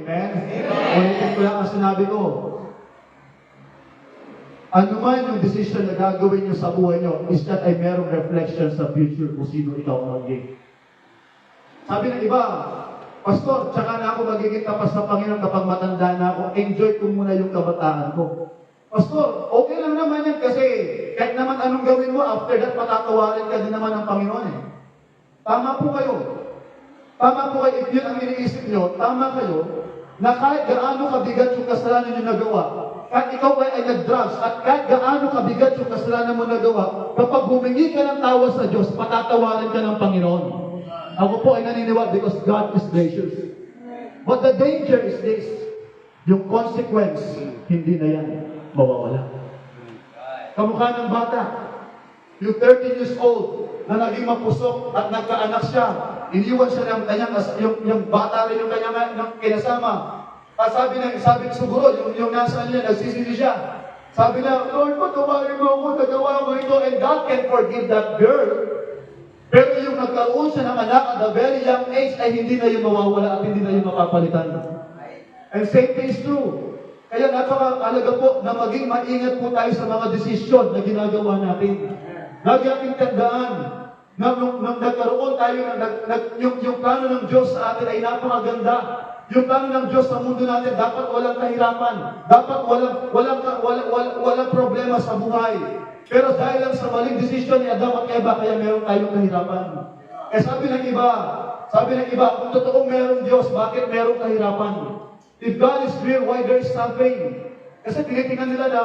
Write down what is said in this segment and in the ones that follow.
Amen? Ulitin ko lang ang sinabi ko. Ano man yung decision na gagawin nyo sa buhay nyo, is that ay merong reflection sa future kung sino ikaw magiging. Sabi ng iba, Pastor, tsaka na ako magiging tapas sa Panginoon kapag matanda na ako. Enjoy ko muna yung kabataan ko. Pastor, okay lang naman yan kasi kahit naman anong gawin mo, after that patatawarin ka din naman ng Panginoon eh. Tama po kayo. Tama po kayo. If yun ang iniisip nyo, tama kayo na kahit gaano kabigat yung kasalanan nyo nagawa, kahit ikaw ay nag-drugs, at kahit gaano kabigat yung kasalanan mo nagawa, kapag humingi ka ng tawa sa Diyos, patatawarin ka ng Panginoon. Ako po ay naniniwala because God is gracious. But the danger is this, yung consequence, hindi na yan mawawala. Kamukha ng bata, yung 13 years old, na naging mapusok at nagkaanak siya, iniwan siya ng kanyang, yung bata rin yung kanyang kinasama. At sabi siguro, yung nasa niya, nagsisisi siya. Sabi na, Lord, patawarin mo ako, nagawa mo ito, and God can forgive that girl. Pero yung nagkaroon siya ng anak at a very young age, ay hindi na yung mawawala at hindi na yung mapapalitan. And same thing is true. Kaya napakahalaga po na maging maingat po tayo sa mga desisyon na ginagawa natin. Lagi ating tandaan na nung nagkaroon tayo, yung plano ng Diyos sa atin ay napakaganda. Yung plano ng Diyos sa mundo natin, dapat walang kahirapan. Dapat walang problema sa buhay. Pero dahil lang sa maling desisyon ni Adam at Eva, kaya meron tayong kahirapan. Eh sabi ng iba, kung totoong meron Diyos, bakit meron kahirapan? If God is real, why there is suffering? Kasi tinitingnan nila na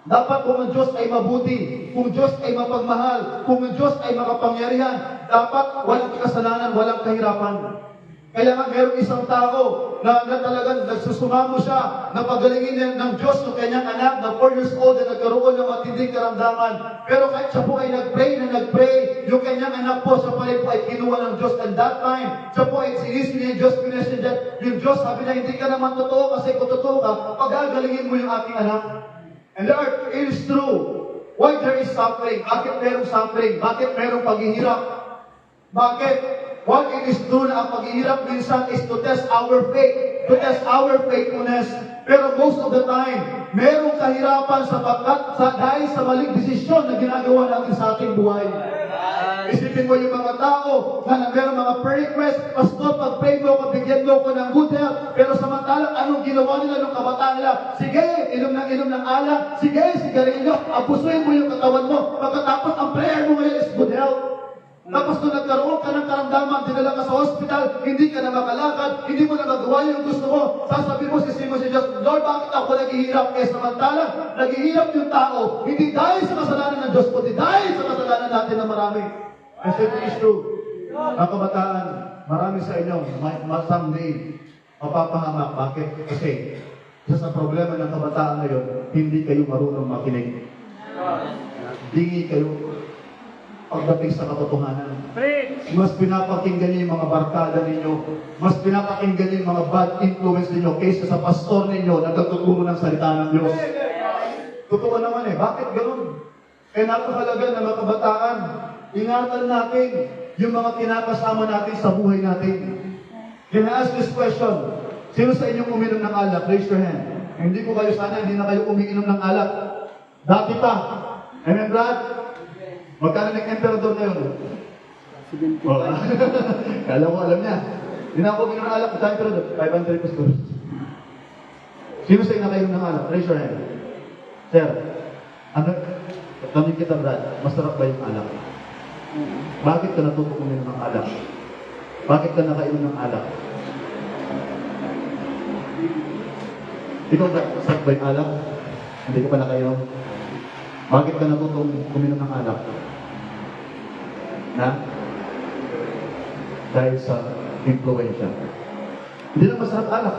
dapat kung ang Diyos ay mabuti, kung Diyos ay mapagmahal, kung ang Diyos ay makapangyarihan, dapat walang kasalanan, walang kahirapan. Kaya nga merong isang tao na talagang nagsusumamo siya na pagalingin ng Diyos ng kanyang anak na 4 years old na nagkaroon ng matinding karamdaman. Pero kahit siya po ay nag-pray, yung kanyang anak po, siya pa rin po ay kinuha ng Diyos. And that time, siya po ay sinisip niya yung Diyos, pinasya niya. Yung Diyos sabi niya, hindi ka naman totoo kasi kung totoo ka, pagagalingin mo yung aking anak. And it is true. Why there is suffering? Bakit merong suffering? Bakit merong paghihirap? Bakit? What it is true na ang paghihirap minsan is to test our faith, to test our faithfulness. Pero most of the time, merong kahirapan dahil sa maling desisyon na ginagawa natin sa ating buhay. Isipin mo yung mga tao na merong mga prayer request, Pastor, pag-pray mo ako, bigyan mo ako ng good health. Pero samantalang anong ginawa nila nung kabataan nila? Sige, inom ng alak. Sige, sigarilyo. Abusuin mo yung katawan mo. Pagkatapos ang prayer mo ngayon is good health. Tapos nung nagkaroon ka ng karamdaman, dinala ka sa hospital, hindi ka na makalakad, hindi mo na magawa yung gusto mo, sasabihin mo, sisihin mo si Diyos, Lord, bakit ako naghihirap? Eh, samantalang, naghihirap yung tao, hindi dahil sa kasalanan ng Diyos, kundi dahil sa kasalanan natin na marami. And simply is true. Ang kabataan, marami sa inyo, someday, mapapahamak. Bakit? Kasi, isa sa problema ng kabataan ngayon, hindi kayo marunong makinig. Dingi kayo pagdating sa katotohanan. Mas pinapakinggan niyo yung mga barkada ninyo. Mas pinapakinggan niyo yung mga bad influence ninyo kaysa sa pastor ninyo na nagtuturo ng salita ng Diyos. Totoo naman eh. Bakit ganun? Kaya napakalaga na mga kabataan, ingatan natin yung mga kinakasama natin sa buhay natin. Can I ask this question? Sino sa inyong uminom ng alak? Raise your hand. Hindi ko kayo sana, hindi na kayo umiinom ng alak. Dati pa. Amen, Brad? Magkano nag-emperador na yun? Oh. Kala ko alam niya. Hindi na ako uminom ng alak. Magkano emperador? 500 pesos. Sino sa inyo nakainom ng alak? Raise your hand. Sir, tanong kita, Brad, masarap ba yung alak? Bakit ka natutong uminom ng alak? Bakit ka nakainom ng alak? Ikaw, Brad, masarap ba yung alak? Hindi ko pa nakainom. Bakit ka natutong uminom ng alak? Na? Dahil sa influensya. Hindi lang masarap alak.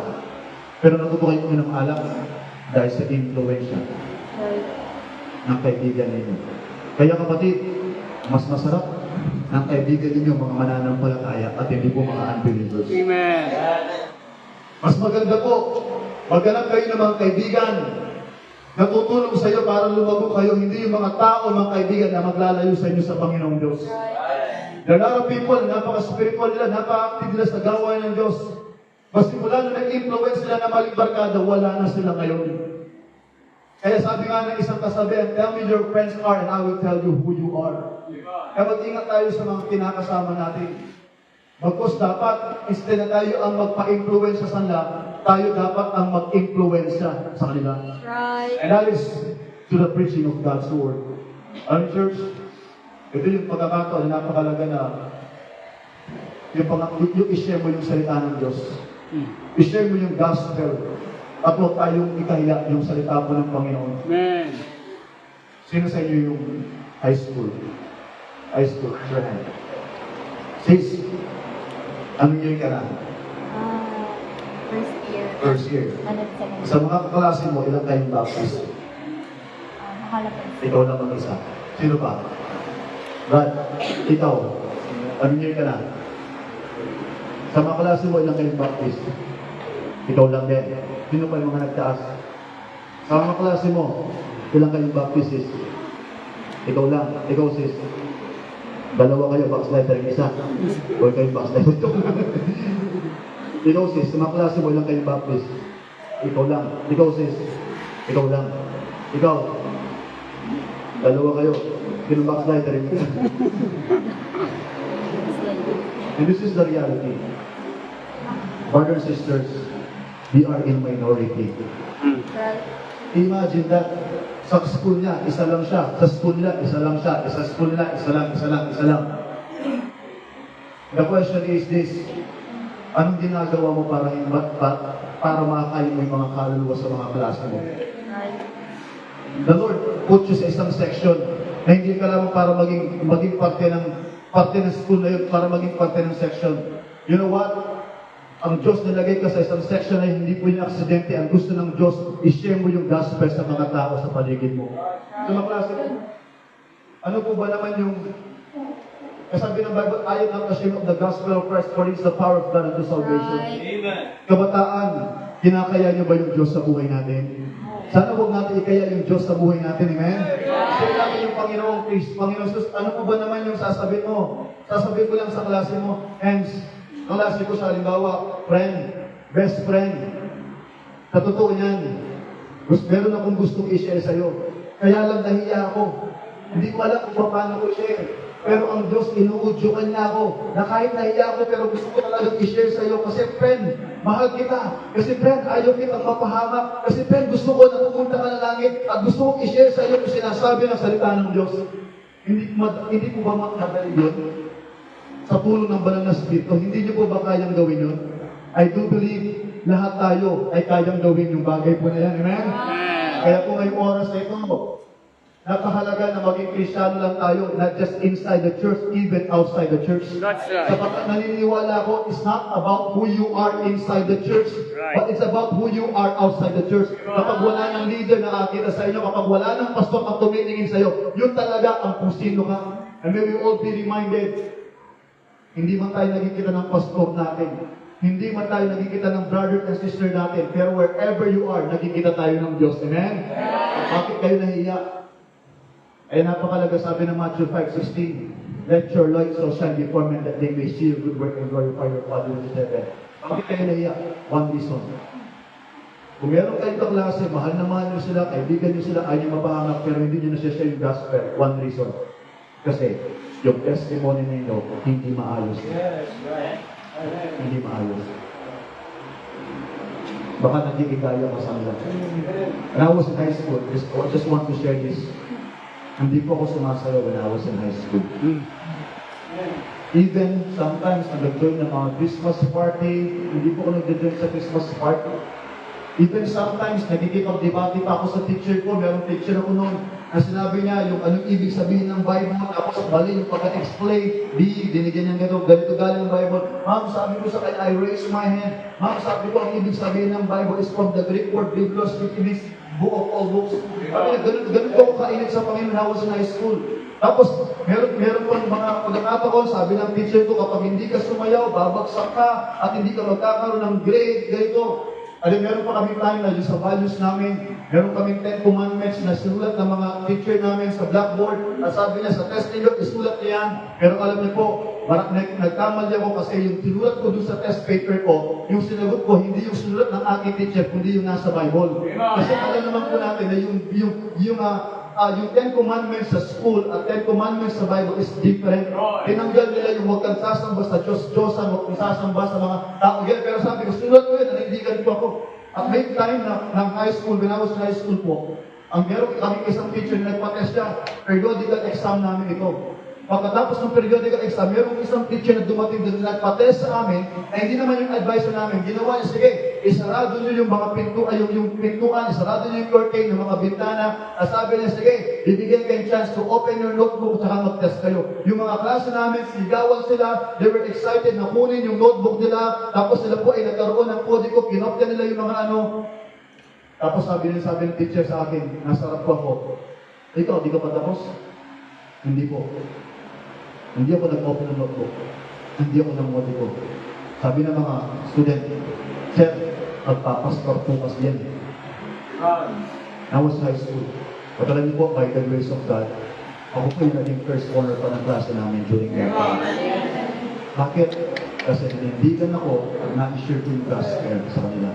Pero natuto kayo uminom ng alak dahil sa influensya ng kaibigan ninyo. Kaya kapatid, mas masarap ng kaibigan ninyo mga mananampalataya at hindi po mga unbelievers. Amen. Mas maganda po, maghanap kayo ng mga kaibigan na tutulong sa iyo para lumago kayo, hindi yung mga tao, mga kaibigan na maglalayo sa inyo sa Panginoong Diyos. There are people na napaka-spiritual nila, napaka-active nila sa gawain ng Diyos. Mas simula na nag-influence sila na maling barkada, wala na sila ngayon. Kaya sabi nga ng isang kasabihan, tell me your friends are and I will tell you who you are. Kaya mag-ingat tayo sa mga kinakasama natin. Bagkus dapat, instead na tayo ang magpa-influence sa kanila, tayo dapat ang mag-influence sa kanila. Right. And that is to the preaching of God's Word. Alam church, ito yung pagkakataon na napakalaga na yung i-share mo yung salita ng Diyos. I-share mo yung gospel. At huwag tayong ikahiya yung salita po ng Panginoon. Amen. Sino sa inyo yung high school? High school, friend. Sis, anong year ka na? First year. First year. Ano, second year. Sa mga kaklase mo, ilang kayong baptist? Nakalapit. Ikaw lang mag-isa. Sino pa? Brad, ikaw, anong year ka na? Sa mga klase mo, ilang kayong baptist? Ikaw lang din. Sino pa yung mga nagtaas? Sa mga klase mo, ilang kayong baptist, sis? Ikaw lang. Ikaw, sis. Dalawa kayo, backslider yung isa. O kayong backslider ito. Ikaw, sis. Sa mga klase mo, ilang kayong baptist? Ikaw lang. Ikaw, sis. Ikaw lang. Ikaw. Dalawa kayo. Sino backslider yung isa? And this is the reality. Brothers and sisters, we are in minority. Right. Imagine that. Sa school niya, isa lang siya. Sa school nila, isa lang siya. Sa school nila, isa lang. The question is this: anong ginagawa mo para makakain mo yung mga kaluluwa sa mga klase mo? Right. The Lord put you sa isang section na hindi ka lamang para maging parte ng school na yun, para maging parte ng section. You know what? Ang Diyos nilagay ka sa isang section na hindi po yung aksidente. Ang gusto ng Diyos, i-share mo yung gospel sa mga tao sa paligid mo. So mga klase, ano po ba naman yung kasabi ng Bible, I am not ashamed of the gospel of Christ, for it is the power of God unto salvation. Right. Kabataan, kinakaya niyo ba yung Diyos sa buhay natin? Sana huwag natin ikaya yung Diyos sa buhay natin, amen? Share natin yung Panginoong Christ. Panginoon Jesus, ano po ba naman yung sasabihin mo? Sasabihin ko lang sa klase mo, hands. Ang klase ko sa halimbawa, friend, best friend. Sa totoo niyan, meron akong gustong i-share sa'yo. Kaya lang nahiya ako. Hindi ko alam kung paano ko share. Pero ang Diyos, inuudyokan niya ako. Na kahit nahiya ako, pero gusto ko talagang i-share sa'yo. Kasi friend, mahal kita. Kasi friend, ayaw kitang mapahamak. Kasi friend, gusto ko na pupunta ka na langit. At gusto kong i-share sa'yo kung sinasabi ng salita ng Diyos. Hindi ko ba makadali yun? Sa tulong ng banal na Espiritu, hindi niyo po ba kayang gawin yun? I do believe lahat tayo ay kayang gawin yung bagay po na yan. Amen? Kaya po ngayong oras na ito, napakahalaga na maging Kristiyano lang tayo, not just inside the church, even outside the church. That's right. Sapagkat naniniwala ko, it's not about who you are inside the church, but it's about who you are outside the church. Kapag wala ng leader na akita sa inyo, kapag wala ng pastor na tumitingin sa iyo, yun talaga ang kung sino ka. And may we all be reminded, hindi man tayo nagkikita ng pastor natin. Hindi man tayo nagkikita ng brother and sister natin. Pero wherever you are, nagkikita tayo ng Diyos. Amen? Bakit kayo nahiya? Ay napakalaga sabi ng Matthew 5:16. Let your light so shine before men that they may see your good work and glorify your Father in heaven. Bakit kayo nahiya? One reason. Kung meron kayong kaklase, mahal na mahal nyo sila, kaibigan nyo sila, ayaw nyo mapahanap, pero hindi nyo nasa-share yung gospel. One reason. Kasi, yung testimony ninyo, hindi maayos. Yes, right. Hindi maayos. Baka nagigigaya ka sa kanila. When I was in high school, I just want to share this. Hindi po ako sumasayaw when I was in high school. Even sometimes, nag-join ng mga Christmas party, hindi po ako nag-join sa Christmas party. Even sometimes, nagkikipag-debate pa ako sa teacher ko. Merong teacher ako noon na sinabi niya yung anong ibig sabihin ng Bible. Tapos mali yung pagka-explain. Dinigyan niya ganito galing ng Bible. Ma'am, sabi ko sa kanya, I raise my hand. Ma'am, sabi ko, ang ibig sabihin ng Bible is from the Greek word Biblos, which means book of all books. Sabi niya, ganito ako kainit sa Panginoon when I was in high school. Tapos, meron pang mga pagkakataon, sabi ng teacher ko, kapag hindi ka sumayaw, babagsak ka, at hindi ka magkakaroon ng grade, ganito. Alam, meron pa kami time na yung sa values namin, meron kaming 10 commandments na sinulat ng mga teacher namin sa blackboard. At sabi niya, sa test ninyo, isulat niya yan. Pero alam niyo po, nagkamali ako kasi yung sinulat ko dun sa test paper ko, yung sinagot ko, hindi yung sinulat ng aking teacher, kundi yung nasa Bible. Kasi alam naman po natin na yung 10 commandments sa school at 10 commandments sa Bible is different. Tinanggal nila yung huwag kang sasamba sa Diyos-Diyosan, huwag kang sasamba sa mga tao. Pero sabi ko, sinulat ko yun, nanindigan ko ako. At may time na ng high school, when I was in high school po, ang meron kami isang teacher na nagpa-test siya, periodical exam namin ito. Pagkatapos ng periodical exam, merong isang teacher na dumating doon na nagpa-test sa amin, na hindi naman yung advice namin, ginawa niya, sige, isarado niyo yung mga pintuan, yung pintuan, isarado niyo yung curtain, yung mga bintana, at sabi niya, sige, bibigyan kayong chance to open your notebook, tsaka mag-test kayo. Yung mga klase namin, sigawan sila, they were excited na kunin yung notebook nila, tapos sila po ay nagkaroon ng kodigo, kinopya nila yung mga ano. Tapos sabi ng teacher sa akin, nasarap po ako, ikaw, di ka pa tapos? Hindi po. Hindi ako nag-open ng notebook. Hindi ako nang-modico. Sabi ng mga student, Sir, magpapastor po kasi yan. I was high school. But alam niyo po, by the grace of God, ako po yung naging first honor pa ng klase namin during that time. Bakit? Kasi nanindigan ako at na-share ko yung gospel sa kanila.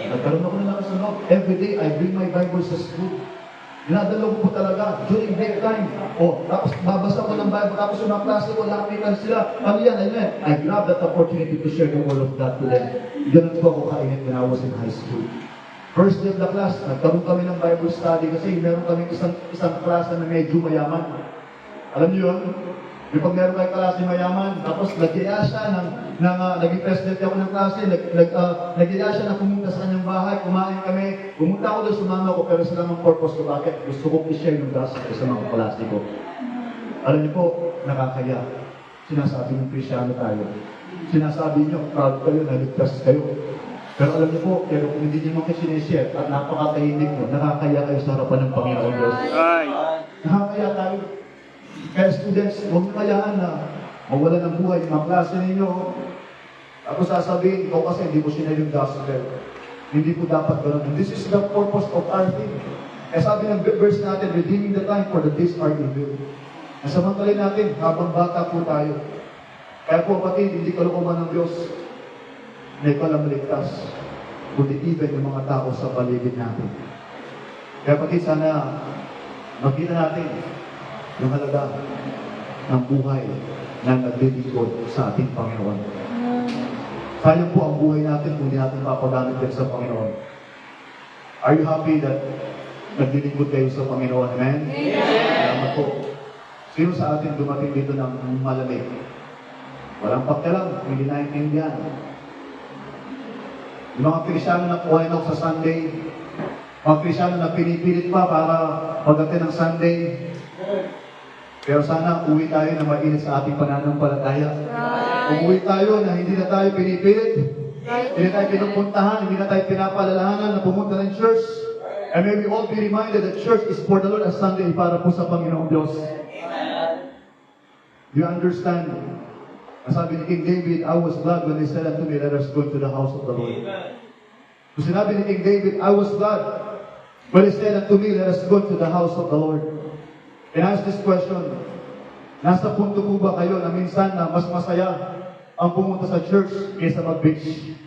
Nagkaroon ako ng lakas ng loob. Every day, I bring my Bible sa school. Dinadala ko po talaga during break time. Tapos babasa ko ng Bible, tapos yung mga klase ko, lapitan sila. Ano yan? I grab that opportunity to share the word of God to them. Ganun po ako kainit when I was in high school. First day of the class, nagkaroon kami ng Bible study kasi meron kami isang klase na medyo mayaman. Alam niyo yun? Yung pag meron kayong klase mayaman, tapos nag-iya siya naging president ako ng klase, nag-iya siya na pumunta sa kanyang bahay, kumain kami, pumunta ako doon, sumama ko, pero sila ng purpose ko, bakit? Gusto ko i-share yung gospel sa mga klase ko. Alam niyo po, nakakaya. Sinasabi ng Krisyano tayo. Sinasabi niyo, proud kayo, naligtas kayo. Pero alam niyo po, pero kung hindi niyo mga sinishare at napakatahimik mo, nakakaya kayo sa harapan ng Panginoon Diyos. Nakakaya tayo. Kaya students, huwag niyo kayaan na mawala ng buhay yung mga klase ninyo. Tapos sasabihin, ikaw kasi hindi mo sinare yung gospel. Hindi po dapat gano'n. And this is the purpose of our thing. Eh sabi ng verse natin, redeeming the time for the days are evil. Nasamantalin natin, habang bata po tayo. Kaya po kapatid, hindi kalooban ng Diyos na ikaw lang maligtas, kundi even yung mga tao sa paligid natin. Kaya kapatid, sana makita natin yung halaga ng buhay na naglilingkod sa ating Panginoon. Sayang po ang buhay natin kung hindi natin papagamit din sa Panginoon. Are you happy that naglilingkod kayo sa Panginoon? Amen? Salamat po. Sino sa atin dumating dito ng malamig? Walang pakialam, hindi naintindihan. Yung mga Krisyano na kuhain ako sa Sunday, mga Krisyano na pinipilit pa para pagdating ng Sunday. Pero sana uwi tayo na mainit sa ating pananampalataya. Umuwi tayo na hindi na tayo pinipilit, hindi na tayo pinupuntahan, hindi na tayo pinapalalahanan na pumunta ng church. And may we all be reminded that church is for the Lord on Sunday para po sa Panginoong Diyos. Do you understand? Sabi ni King David, I was glad when they said unto me, let us go to the house of the Lord. So sinabi ni King David, I was glad when they said unto me, let us go to the house of the Lord. And I ask this question, nasa punto po ba kayo na minsan na mas masaya ang pumunta sa church kaysa mag-beach?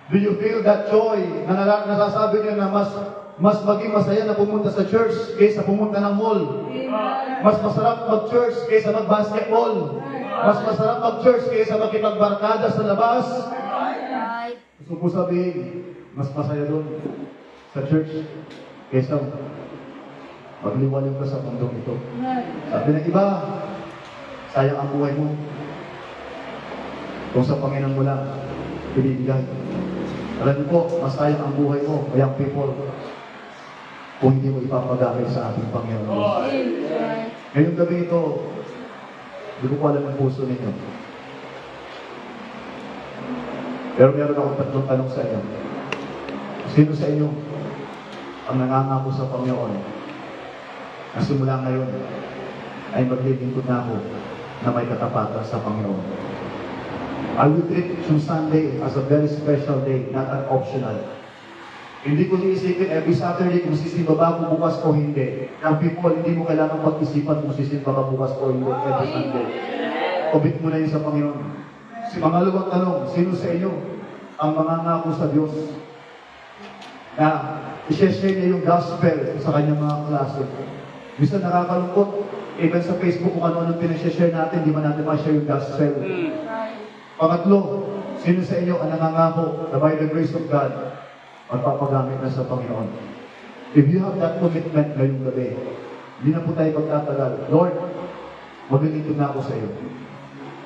Do you feel that joy na nasasabi niyo na mas maging masaya na pumunta sa church kaysa pumunta ng mall? Mas masarap mag-church kaysa mag-basketball? Mas masarap mag-church kaysa makipagbarkada sa labas? Gusto po sabihin, mas masaya doon sa church kaysa magliwanag ka sa mundong ito. Sabi ng iba, sayang ang buhay mo. Kung sa Panginoon mo lang, pinibigay. Alam niyo po, mas sayang ang buhay mo, young people, kung hindi mo ipapagamit sa ating Panginoon. Ngayong gabi ito, hindi ko alam ang puso ninyo. Pero meron akong tatlong tanong sa inyo. Sino sa inyo ang nangangako sa Panginoon na simula ngayon ay maglilingkod na ako na may katapatan sa Panginoon? I will treat yung Sunday as a very special day, not an optional. Hindi ko iisipin every Saturday kung sisimba ba ako bukas o hindi. Young people, hindi mo kailangan pag-isipan kung sisimba ka bukas o hindi every Sunday. Commit mo na yun sa Panginoon. Pangalawang tanong, sino sa inyo ang mangangako sa Diyos na i-share niya yung gospel sa kanyang mga klase? Minsan nakakalungkot, even sa Facebook kung ano-ano pinag-share natin, di man natin ma-share yung gospel. Pangatlo, sino sa inyo ang nangangako na by the grace of God, magpapagamit na sa Panginoon? If you have that commitment ngayong gabi, hindi na po tayo magtatagal. Lord, maglilingkod na ako sa iyo.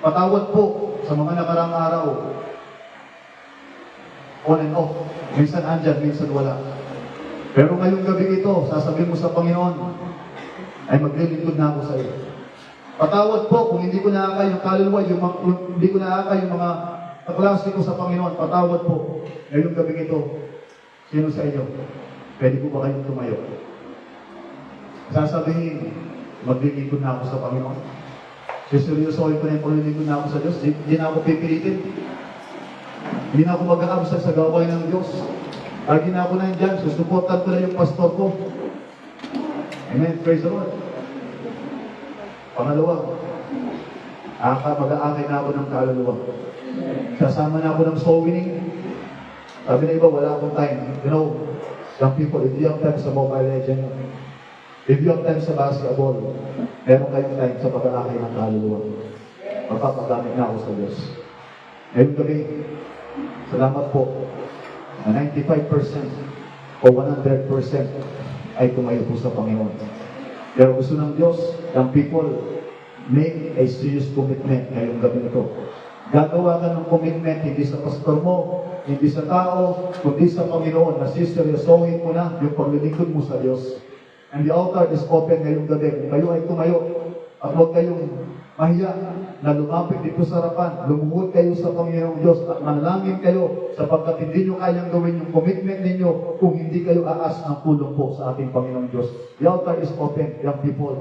Patawad po sa mga nakarang araw. On and off. Minsan andyan, minsan wala. Pero ngayong gabi ito, sasabihin mo sa Panginoon, ay maglilingkod na ako sa iyo. Patawad po kung hindi ko naakay yung kaluluwa, hindi ko naakay yung mga kaklase ko sa Panginoon. Patawad po. Ngayong gabi ito, sino sa inyo? Pwede po ba kayong tumayo? Sasabihin, maglilingkod na ako sa Panginoon. Seryosohin ko na yung paglilingkod na ako sa Diyos. Hindi na ako pipilitin. Hindi na ako mag-aabsag sa gawain ng Diyos. Lagi na ako na dyan. Susuportan ko na yung pastor ko. Amen. Praise the Lord. Pangalawa, mag-aakay na ako ng kaluluwa. Kasama na ako ng soul winning. Sabi na iba, wala akong time. You know, young people, if you have time sa Mobile Legends, if you have time sa basketball, meron kayong time sa pag-aakay ng kaluluwa. Magpapagamit na ako sa Diyos. Ngayon gabi, salamat po na 95% o 100% ay tumayo po sa Panginoon. Pero gusto ng Diyos, ng people, make a serious commitment ngayong gabi nito. Gagawa ka ng commitment hindi sa pastor mo, hindi sa tao, kundi sa Panginoon na siseryosohin mo na yung paglilingkod mo sa Diyos. And the altar is open ngayong gabi. Kung kayo ay tumayo at huwag kayong mahiya na lumapit dito sa harapan, lumuhod kayo sa Panginoong Diyos at manalangin kayo sapagkat hindi nyo kayang gawin yung commitment ninyo kung hindi kayo aas ng tulong po sa ating Panginoong Diyos. The altar is open, young people.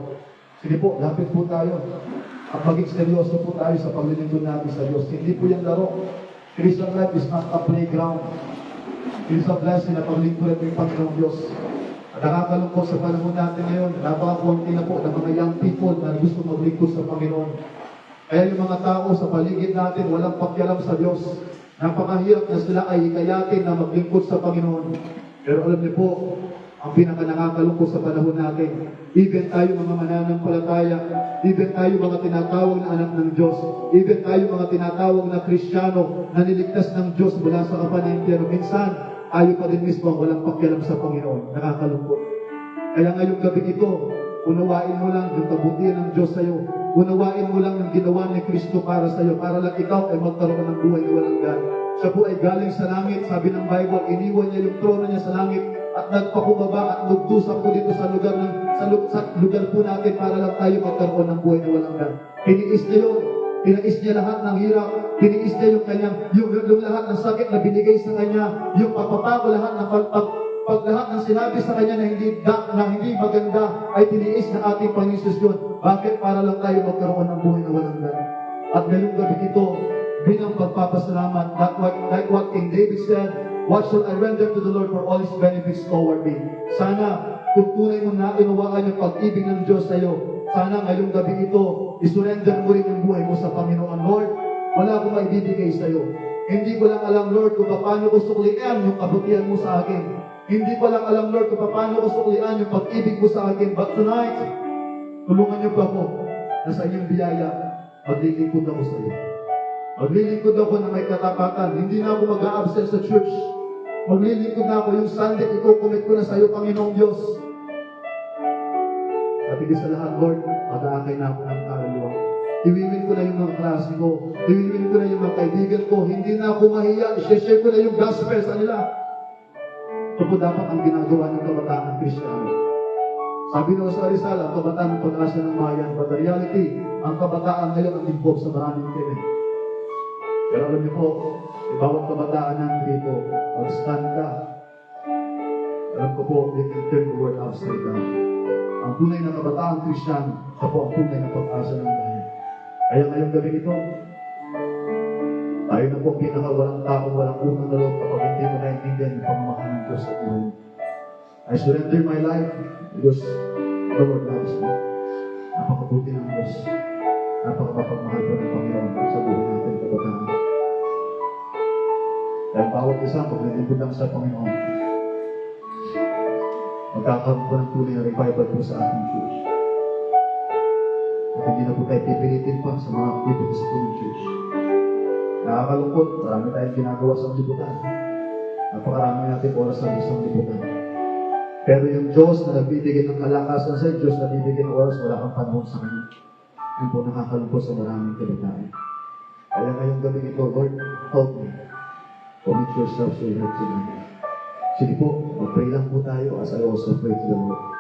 Sige po, lapit po tayo. At maging seryoso po tayo sa paglilingkod natin sa Diyos. Hindi po yan laro. Christian life is not a playground. It is a blessing na paglilingkod natin yung Panginoong Diyos. At nakakalungkot sa panahon natin ngayon, napakakunti na po ng mga young people na gusto maglingkod sa Panginoon. Kaya yung mga tao sa paligid natin, walang pakialam sa Diyos. Napakahirap na sila ay hikayatin na maglingkod sa Panginoon. Pero alam niyo po, ang pinaka-nakakalungkot sa panahon natin, even tayo mga mananampalataya, even tayo mga tinatawag na anak ng Diyos, even tayo mga tinatawag na Kristiyano, na niligtas ng Diyos mula sa kapanayan, pero minsan, tayo pa din mismo ang walang pakialam sa Panginoon. Nakakalungkot. Kaya ngayong gabi ito, unawain mo lang yung kabutihan ng Diyos sa iyo. Unawain mo lang yung ginawa ni Kristo para sa iyo, para lang ikaw ay magkaroon ng buhay na walang gan. Siya po ay galing sa langit. Sabi ng Bible, iniwan niya yung trono niya sa langit at nagpakubaba at nagdusa po dito sa lugar lugar po natin para lang tayo magkaroon ng buhay na walang gan. Tiniis niya yun. Tinais niya lahat ng hirap. Tiniis niya yung kanyang, yung lahat ng sakit na binigay sa kanya. Yung pagpapago, lahat ng pag lahat ng sinabi sa kanya na hindi maganda ay tiniis ng ating Panginoon yun. Bakit? Para lang tayo magkaroon ng buhay na walang gan. At ngayong gabi ito, bilang pagpapasalamat, like what King David said, what shall I render to the Lord for all His benefits toward me? Sana, kung tunay mo na inuwaan yung pag-ibig ng Diyos sa iyo, sana ngayong gabi ito, isurrender mo rin yung buhay mo sa Panginoon. Lord, wala akong maibibigay sa iyo. Hindi ko lang alam, Lord, kung paano ko suklian yung kabutihan mo sa akin. Hindi ko lang alam, Lord, kung paano ko suklian yung pag-ibig mo sa akin. But tonight, tulungan niyo pa ako na sa iyong biyaya, maglilingkod ako sa iyo. Maglilingkod ako na may katapatan. Hindi na ako mag-a-absent sa church. Maglilingkod na ako yung Sunday, ikukumit ko na sa iyo, Panginoong Diyos. At higit sa lahat, Lord, mag-aakay na ako ng kaluluwa. Iwiwin ko na yung mga klase ko. Iwiwin ko na yung mga kaibigan ko. Hindi na ako mahiya. I-share ko na yung gospel sa nila. Ito po dapat ang ginagawa ng kabataan ng Kristiyano. Sabi nung sa Rizal, ang kabataan ng pag-asa ng bayan. But the reality, ang kabataan ngayon ang involved sa maraming kinin. Pero alam niyo po, bawat kabataan ng dito, mag-stand ka. Alam ko po, you can turn the word upside down. Ang tunay na kabataan Kristiyano, siya po ang tunay na pag-asa ng bayan. Kaya ngayong gabi ito, Tayo na po pinakawalang tao, walang unang na loob kapag hindi mo naintindihan yung pamamahal ng Diyos sa buhay mo. I surrender my life because the Lord loves me. Napakabuti ng Diyos. Napakapagmahal po ng Panginoon sa buhay natin kabataan. Dahil bawat isa, pag nalingkod lang sa Panginoon, magkakaroon po ng tunay na revival po sa ating church. At hindi na po tayo pipilitin pa sa mga activities po ng church. Nakakalungkot, marami tayong ginagawa sa libutan. Napakarami natin oras sa isang libutan. Pero yung Diyos na nagbibigay ng kalakasan sa Diyos na nagbibigay ng oras, wala kang panahon sa Kanya. Yun po nakakalungkot sa maraming kabataan. Kaya ngayong gabi ito, Lord, help me. Commit yourself to your tonight. Sige po, mag-pray lang po tayo as I also pray to the Lord.